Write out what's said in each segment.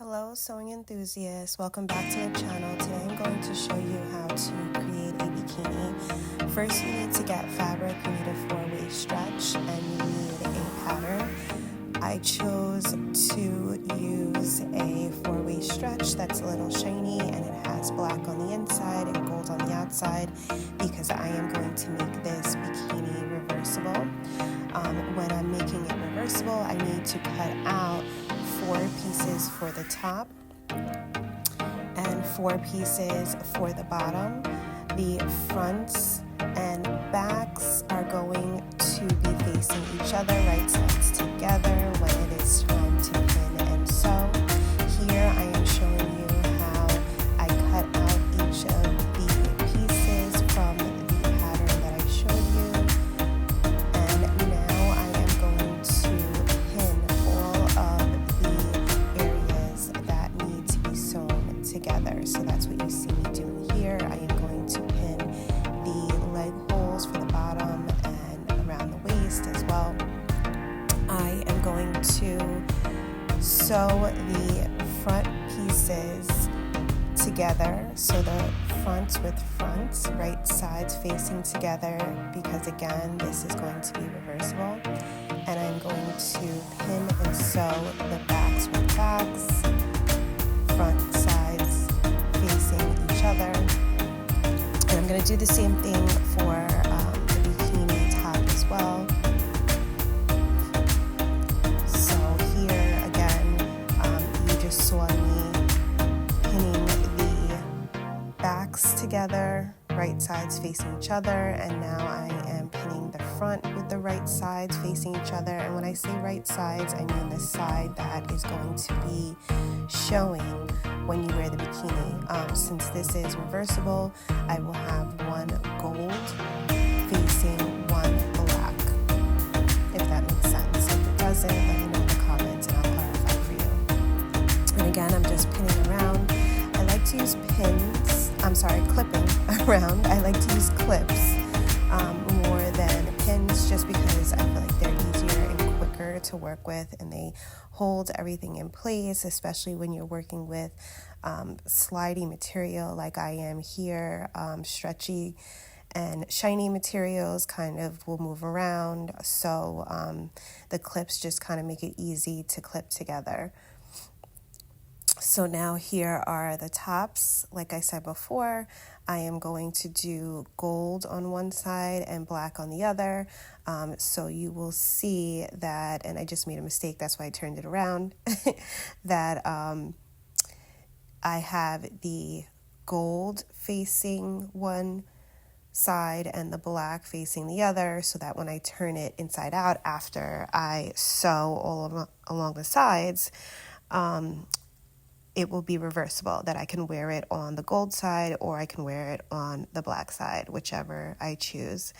Hello sewing enthusiasts, welcome back to the channel. Today I'm going to show you how to create a bikini. First you need to get fabric, you need a 4-way stretch, and you need a pattern. I chose to use a 4-way stretch that's a little shiny and it has black on the inside and gold on the outside because I am going to make this bikini reversible. When I'm making it reversible, I need to cut out 4 pieces for the top and 4 pieces for the bottom. The fronts and backs are going to be facing each other, right sides together when it is time to pin and sew. Here I am showing you how I cut out each of the pieces from the pattern that I showed you. And now I am going to pin all of the areas that need to be sewn together. So that's what you see me doing here. I am going to pin the leg holes for the bottom and around the waist as well. I am going to sew the front pieces together, so the fronts with fronts, right sides facing together, because again this is going to be reversible. And I'm going to pin and sew the backs with backs, front sides facing each other. And I'm going to do the same thing for the bikini top as well. So here again, you just saw me pinning the backs together, right sides facing each other, and now I am pinning the front with the right sides facing each other. And when I say right sides, I mean the side that is going to be showing when you wear the bikini. Since this is reversible, I will have one gold facing one black, if that makes sense. If it doesn't, let me know in the comments and I'll clarify for you. And again, I'm just pinning around. I like to use clipping around. I like to use clips more than pins, just because I feel like they're easier and quicker to work with, and they hold everything in place, especially when you're working with slidey material like I am here. Stretchy and shiny materials kind of will move around, so the clips just kind of make it easy to clip together. So now here are the tops. Like I said before, I am going to do gold on one side and black on the other. So you will see that, and I just made a mistake, that's why I turned it around, that I have the gold facing one side and the black facing the other, so that when I turn it inside out after I sew all along the sides, it will be reversible, that I can wear it on the gold side or I can wear it on the black side, whichever I choose.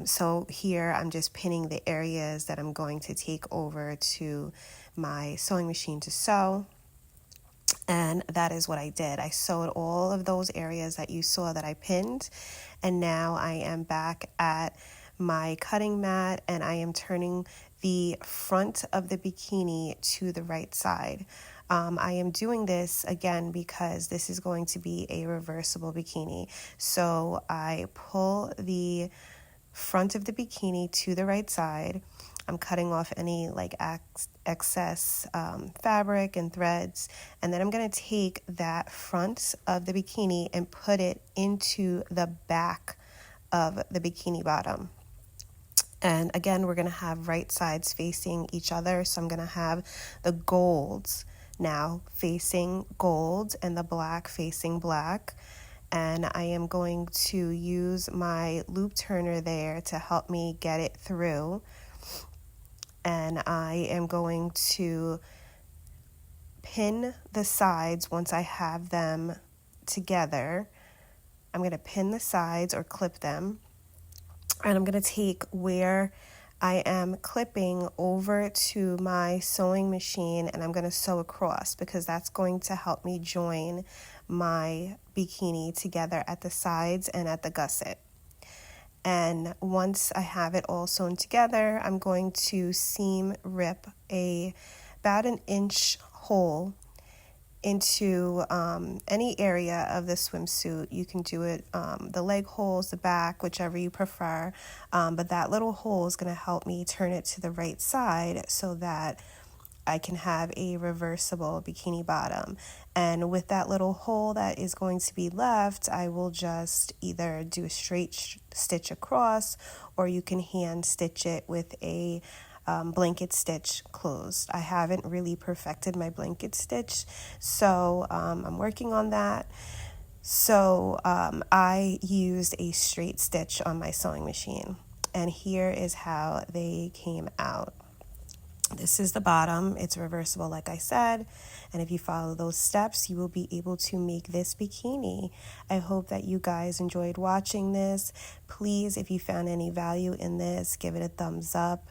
So here I'm just pinning the areas that I'm going to take over to my sewing machine to sew. And that is what I did. I sewed all of those areas that you saw that I pinned. And now I am back at my cutting mat and I am turning the front of the bikini to the right side. I am doing this again because this is going to be a reversible bikini. So I pull the front of the bikini to the right side. I'm cutting off any excess fabric and threads, and then I'm going to take that front of the bikini and put it into the back of the bikini bottom. And again, we're going to have right sides facing each other, so I'm going to have the golds now facing gold and the black facing black. And I am going to use my loop turner there to help me get it through. And I am going to pin the sides once I have them together. I'm going to pin the sides or clip them. And I'm going to take where I am clipping over to my sewing machine and I'm going to sew across, because that's going to help me join my bikini together at the sides and at the gusset. And once I have it all sewn together, I'm going to seam rip about an inch hole into any area of the swimsuit. You can do it the leg holes, the back, whichever you prefer. But that little hole is going to help me turn it to the right side so that I can have a reversible bikini bottom. And with that little hole that is going to be left, I will just either do a straight stitch across, or you can hand stitch it with a blanket stitch closed. I haven't really perfected my blanket stitch, so I'm working on that. So I used a straight stitch on my sewing machine, and here is how they came out. This is the bottom. It's reversible, like I said. And if you follow those steps, you will be able to make this bikini. I hope that you guys enjoyed watching this. Please, if you found any value in this, give it a thumbs up.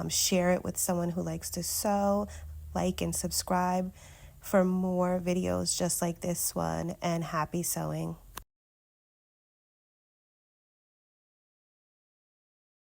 Share it with someone who likes to sew. Like and subscribe for more videos just like this one. And happy sewing.